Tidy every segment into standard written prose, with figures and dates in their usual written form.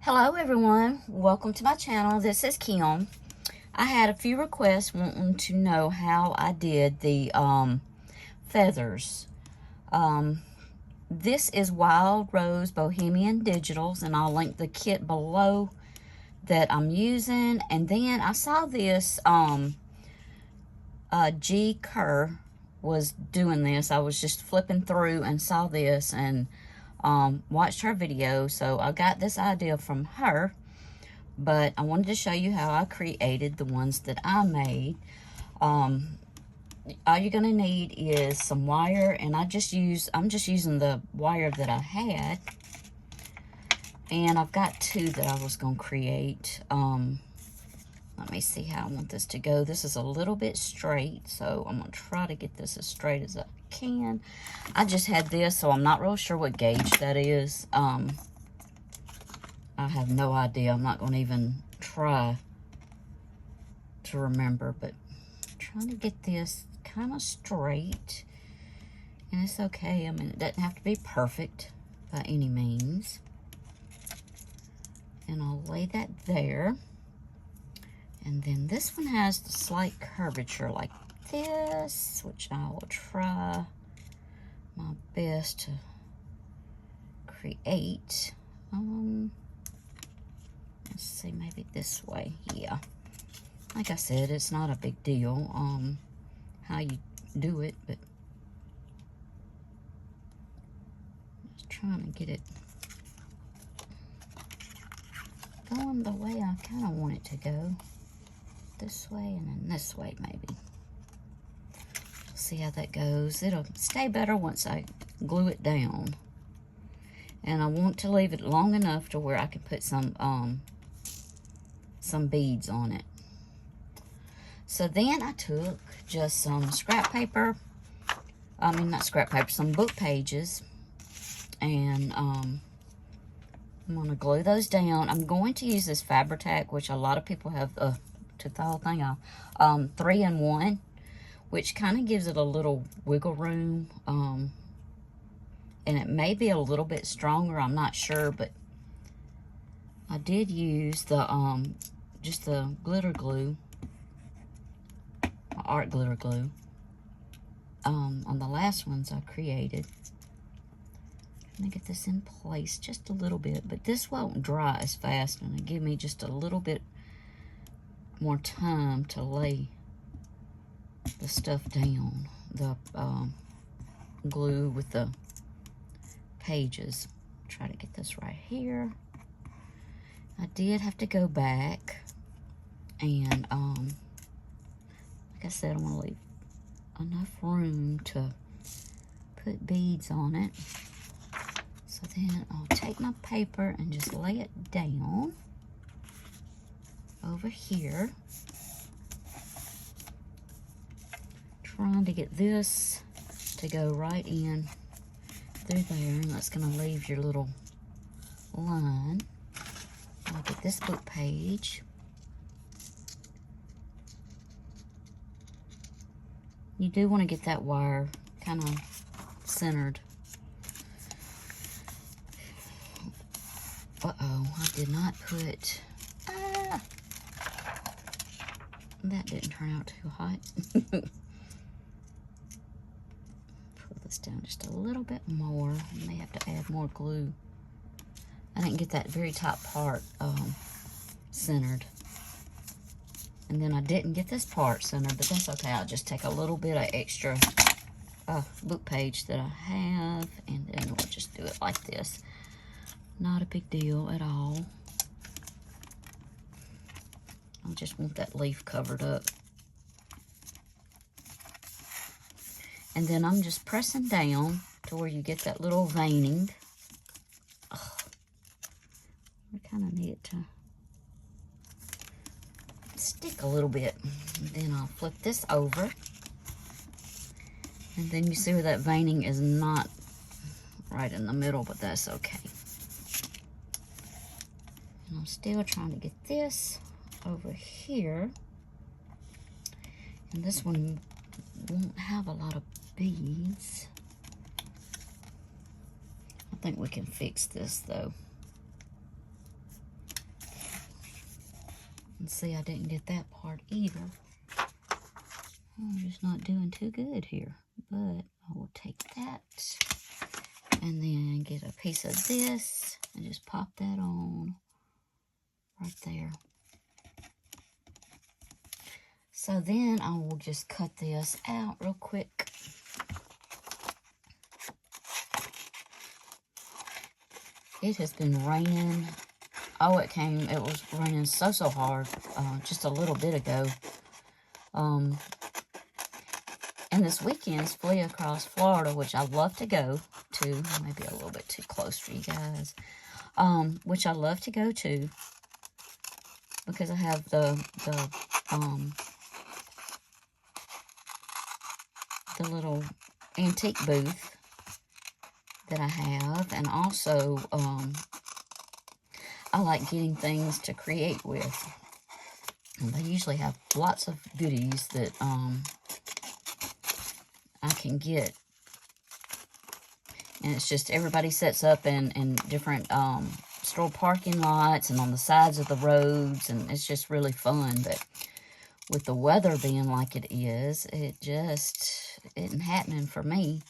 Hello everyone, welcome to my channel. This is Kim. I had a few requests wanting to know how I did the feathers. This is Wild Rose Bohemian Digitals, and I'll link the kit below that I'm using. And then I saw this G Kerr was doing this. I was just flipping through and saw this and watched her video, so I got this idea from her, but I wanted to show you how I created the ones that I made. All you're gonna need is some wire, and I'm just using the wire that I had, and I've got two that I was gonna create. Let me see how I want this to go. This is a little bit straight, so I'm gonna try to get this as straight as I can. I just had this, so I'm not real sure what gauge that is. I have no idea. I'm not gonna even try to remember, but I'm trying to get this kind of straight, and it's okay. I mean, it doesn't have to be perfect by any means. And I'll lay that there. And then this one has the slight curvature like this, which I will try my best to create. Let's see, maybe this way. Yeah. Like I said, it's not a big deal how you do it, but just trying to get it going the way I kind of want it to go. This way and then this way, maybe. See how that goes. It'll stay better once I glue it down. And I want to leave it long enough to where I can put some beads on it. So then I took just some scrap paper. I mean, not scrap paper, some book pages. And I'm going to glue those down. I'm going to use this Fabri-Tac, which a lot of people have, took the whole thing off, 3-in-1, which kind of gives it a little wiggle room, and it may be a little bit stronger, I'm not sure, but I did use the just the glitter glue, art glitter glue, on the last ones I created. Let me get this in place just a little bit, but this won't dry as fast, and it'll give me just a little bit more time to lay the stuff down, the glue with the pages. Try to get this right here. I did have to go back and like I said, I'm gonna leave enough room to put beads on it. So then I'll take my paper and just lay it down over here, trying to get this to go right in through there, and that's going to leave your little line. I'll get this book page. You do want to get that wire kind of centered. Uh-oh, I did not put... that didn't turn out too hot. Pull this down just a little bit more. I may have to add more glue. I didn't get that very top part centered. And then I didn't get this part centered, but that's okay. I'll just take a little bit of extra book page that I have, and then we'll just do it like this. Not a big deal at all. I just want that leaf covered up. And then I'm just pressing down to where you get that little veining. Oh, I kind of need it to stick a little bit. And then I'll flip this over. And then you see where that veining is not right in the middle, but that's okay. And I'm still trying to get this over here, and this one won't have a lot of beads. I think we can fix this though. And see, I didn't get that part either. I'm just not doing too good here. But I will take that and then get a piece of this and just pop that on right there. So then I will just cut this out real quick. It has been raining. Oh, it was raining so hard just a little bit ago. And this weekend's Flee Across Florida, which I love to go to. Maybe a little bit too close for you guys. Which I love to go to because I have the little antique booth that I have, and also I like getting things to create with. And they usually have lots of goodies that I can get. And it's just everybody sets up in different store parking lots and on the sides of the roads, and it's just really fun. But with the weather being like it is, it just isn't happening for me.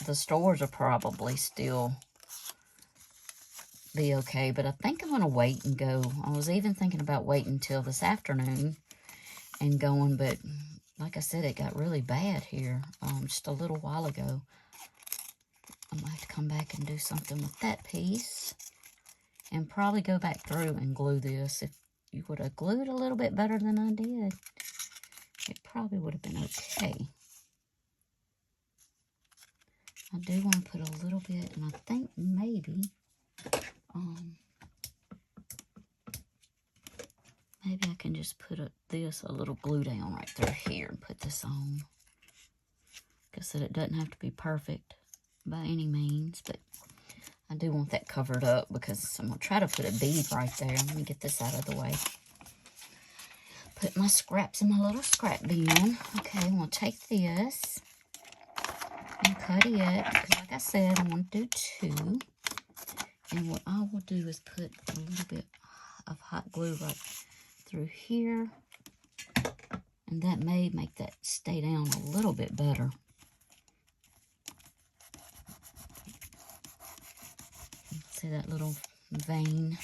The stores are probably still be okay, but I think I'm going to wait and go. I was even thinking about waiting till this afternoon and going, but like I said, it got really bad here just a little while ago. I might have to come back and do something with that piece and probably go back through and glue this. If you would have glued a little bit better than I did, it probably would have been okay. I do want to put a little bit, and I think maybe maybe I can just put this a little glue down right through here and put this on. Like I said, it doesn't have to be perfect by any means, but I do want that covered up because I'm going to try to put a bead right there. Let me get this out of the way. Put my scraps in my little scrap bin. Okay, I'm going to take this and cut it because, like I said, I want to do 2. And what I will do is put a little bit of hot glue right through here. And that may make that stay down a little bit better. See that little vein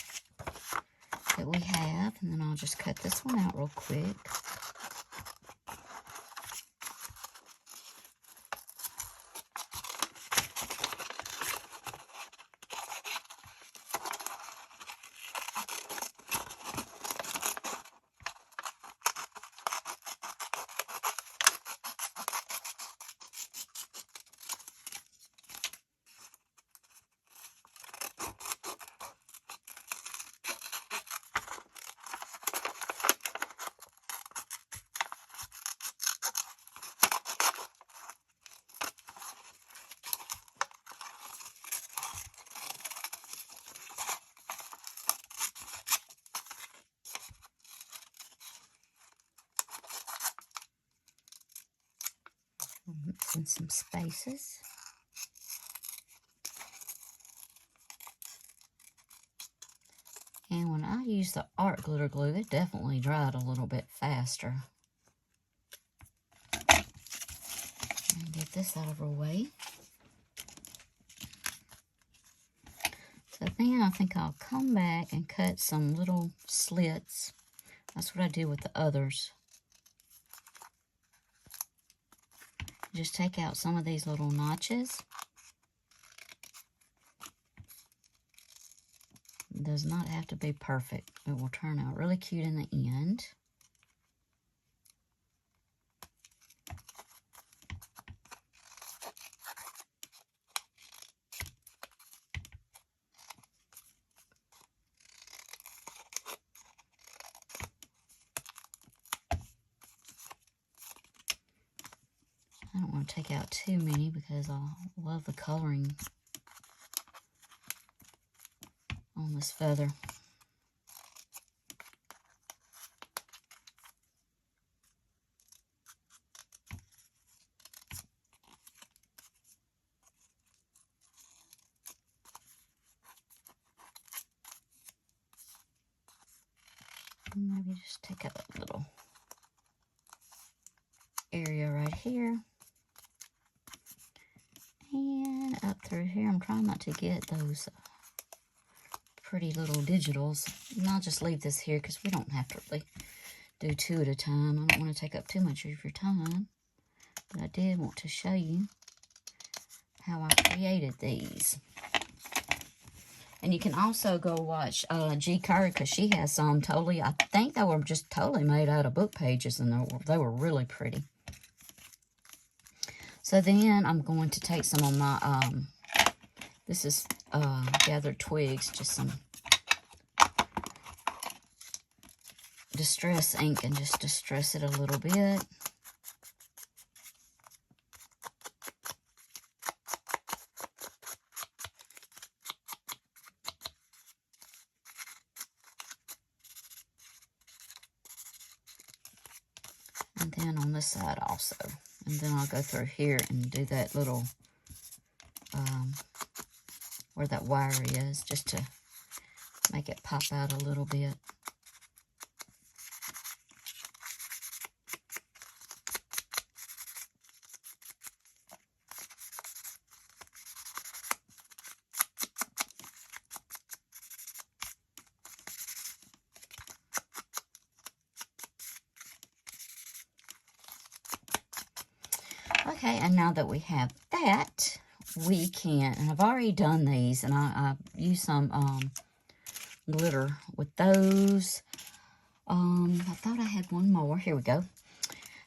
that we have. And then I'll just cut this one out real quick. Mix in some spaces. And when I use the art glitter glue, it definitely dried a little bit faster. And get this out of our way. So then I think I'll come back and cut some little slits. That's what I did with the others. Just take out some of these little notches. It does not have to be perfect. It will turn out really cute in the end. I don't want to take out too many because I love the coloring on this feather. Maybe just take up a little area right here. And up through here. I'm trying not to get those pretty little digitals. And I'll just leave this here because we don't have to really do two at a time. I don't want to take up too much of your time. But I did want to show you how I created these. And you can also go watch G. Curry because she has some totally, I think they were just totally made out of book pages, and they were really pretty. So then I'm going to take some of my, this is gathered twigs, just some distress ink, and just distress it a little bit. And then on this side also. And then I'll go through here and do that little, where that wire is, just to make it pop out a little bit. Okay, and now that we have that, we can, and I've already done these, and I used some glitter with those. I thought I had one more. Here we go.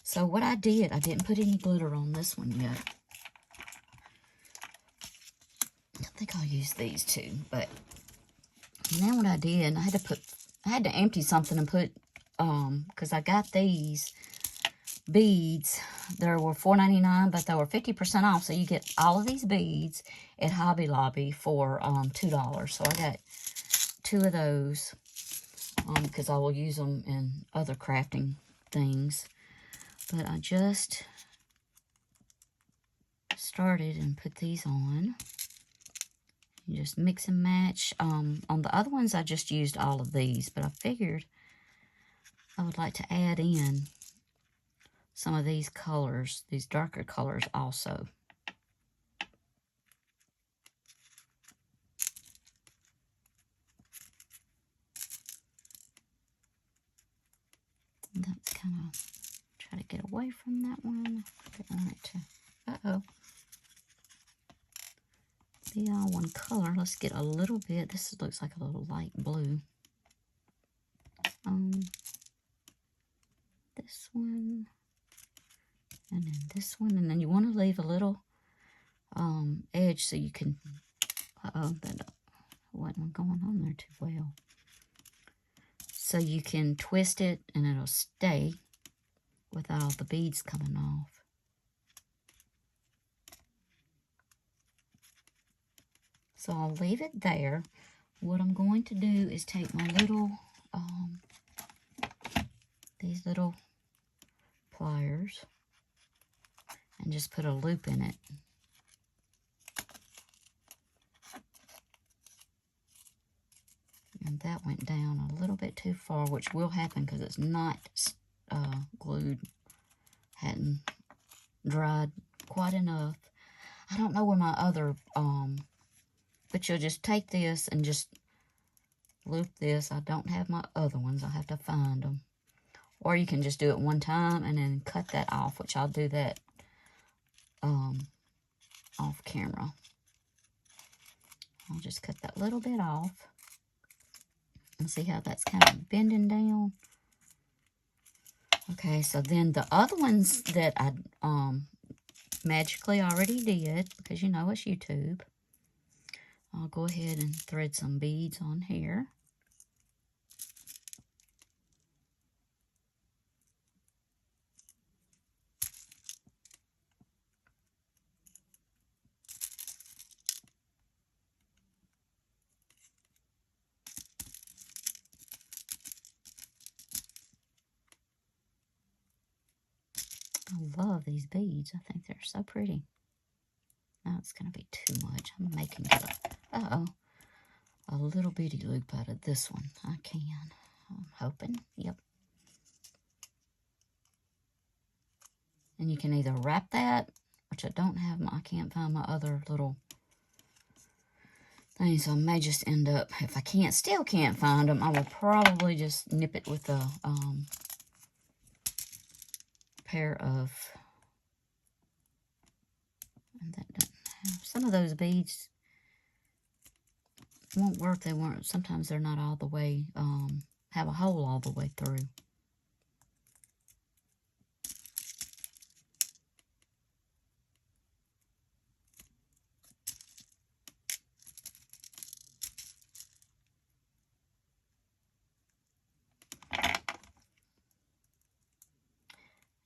So what I did, I didn't put any glitter on this one yet. I think I'll use these two, but then what I did, I had to empty something and put, because I got these beads. There were $4.99, but they were 50% off, so you get all of these beads at Hobby Lobby for $2. So I got 2 of those because I will use them in other crafting things. But I just started and put these on. You just mix and match. On the other ones, I just used all of these, but I figured I would like to add in some of these colors, these darker colors also. And that's kind of, try to get away from that one. I don't want it to, be all one color. Let's get a little bit, this looks like a little light blue. This one. And then this one, and then you want to leave a little edge so you can, that wasn't going on there too well. So you can twist it and it'll stay with all the beads coming off. So I'll leave it there. What I'm going to do is take my little, these little pliers, and just put a loop in it. And that went down a little bit too far, which will happen because it's not glued, hadn't dried quite enough. I don't know where my other, but you'll just take this and just loop this. I don't have my other ones. I'll have to find them. Or you can just do it one time and then cut that off, which I'll do that off camera. I'll just cut that little bit off and see how that's kind of bending down. Okay, so then the other ones that I magically already did, because you know it's YouTube, I'll go ahead and thread some beads on here. I love these beads. I think they're so pretty. Now it's going to be too much. I'm making it a little bitty loop out of this one. I can. I'm hoping. Yep. And you can either wrap that, which I don't have. I can't find my other little thing, so I may just end up, if I still can't find them, I will probably just nip it with a pair of, and that doesn't have, some of those beads won't work. They weren't, sometimes they're not all the way, have a hole all the way through.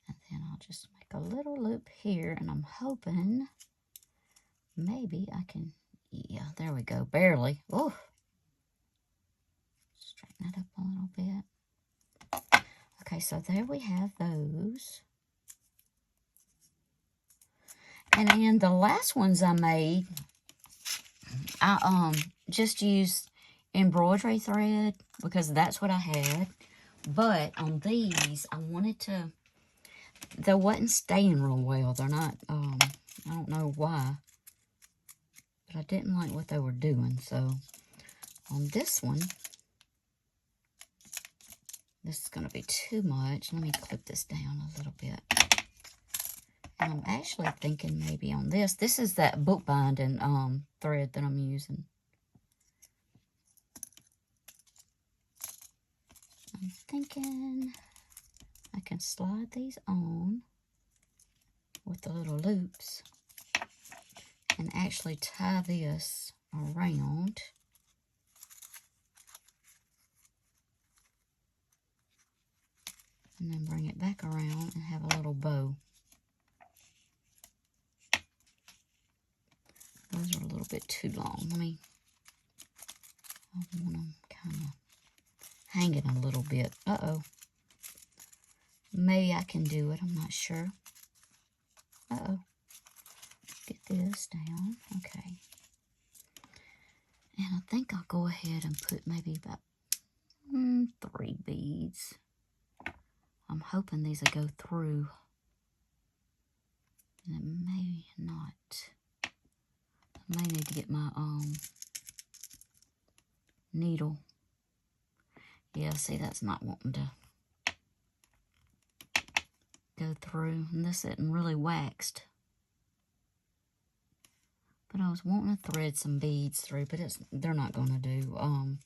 And then I'll just make a little loop here, and I'm hoping maybe I can, yeah, there we go, barely. Oh, straighten that up a little bit. Okay, so there we have those. And then the last ones I made, I just used embroidery thread because that's what I had. But on these, I wanted to, they wasn't staying real well. They're not, I don't know why, but I didn't like what they were doing. So on this one, this is going to be too much. Let me clip this down a little bit. And I'm actually thinking maybe on this. This is that bookbinding thread that I'm using. I'm thinking I can slide these on with the little loops and actually tie this around. And then bring it back around and have a little bow. Those are a little bit too long. I want them kind of hanging a little bit. Uh-oh. Maybe I can do it. I'm not sure. Uh-oh. Get this down. Okay. And I think I'll go ahead and put maybe about 3 beads. I'm hoping these will go through. And it may not. I may need to get my needle. Yeah, see, that's not wanting to go through. And this isn't really waxed. But I was wanting to thread some beads through, but they're not going to do. I'll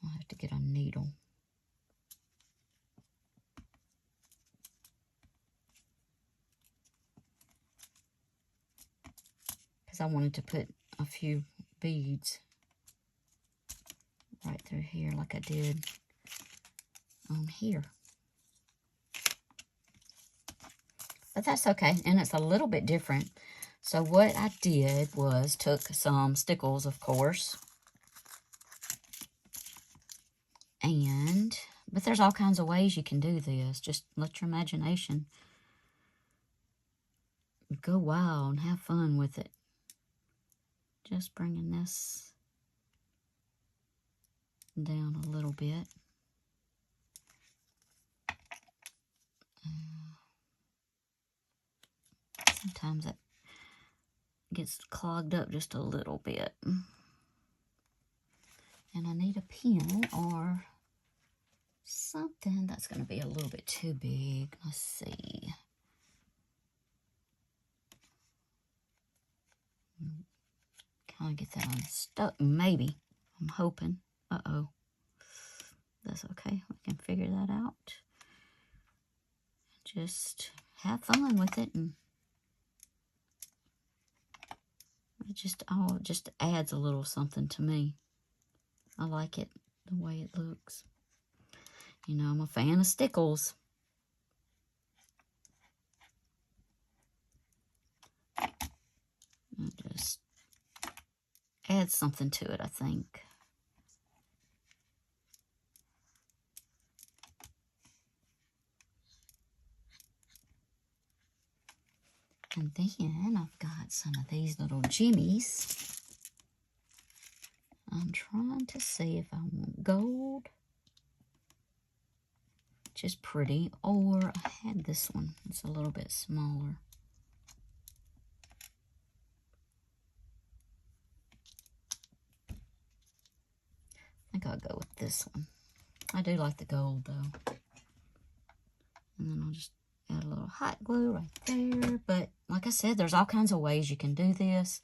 have to get a needle. Because I wanted to put a few beads right through here like I did on here. But that's okay, and it's a little bit different. So what I did was took some stickles, of course. But there's all kinds of ways you can do this. Just let your imagination go wild and have fun with it. Just bringing this down a little bit. Sometimes it gets clogged up just a little bit. And I need a pin or something that's going to be a little bit too big. Let's see. Kind of get that unstuck, maybe. I'm hoping. Uh-oh. That's okay. We can figure that out. Just have fun with it, and it just adds a little something to me. I like it the way it looks. You know, I'm a fan of stickles. It just adds something to it, I think. And then I've got some of these little jimmies. I'm trying to see if I want gold, which is pretty, or I had this one. It's a little bit smaller. I think I'll go with this one. I do like the gold though. And then I'll just add a little hot glue right there. But like I said, there's all kinds of ways you can do this.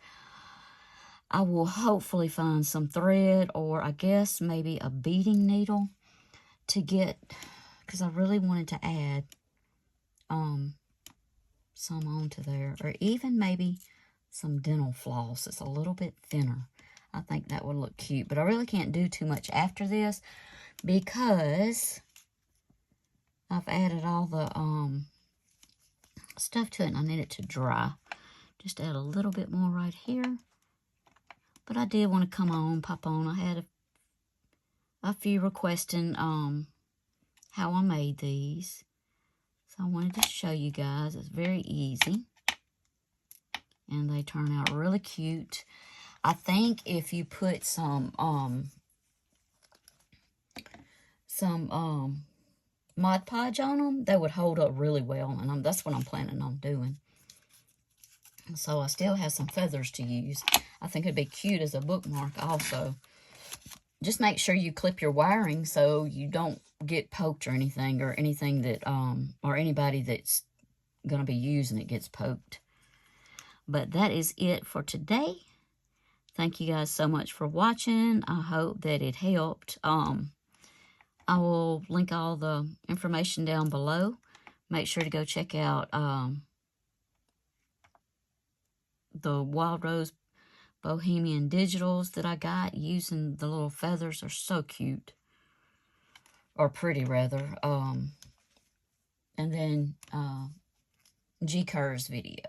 I will hopefully find some thread, or I guess maybe a beading needle to get, because I really wanted to add some onto there, or even maybe some dental floss. It's a little bit thinner. I think that would look cute, but I really can't do too much after this because I've added all the stuff to it and I need it to dry. Just add a little bit more right here. But I did want to pop on. I had a few requesting how I made these. So I wanted to show you guys. It's very easy. And they turn out really cute. I think if you put some Mod Podge on them, they would hold up really well. And that's what I'm planning on doing. So I still have some feathers to use. I think it'd be cute as a bookmark also. Just make sure you clip your wiring so you don't get poked or anything that, or anybody that's going to be using it gets poked. But that is it for today. Thank you guys so much for watching. I hope that it helped. I will link all the information down below. Make sure to go check out the Wild Rose Bohemian Digitals that I got using the little feathers. Are so cute. Or pretty, rather. And then G Cur's video.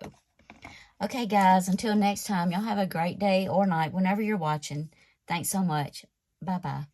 Okay, guys. Until next time, y'all have a great day or night whenever you're watching. Thanks so much. Bye-bye.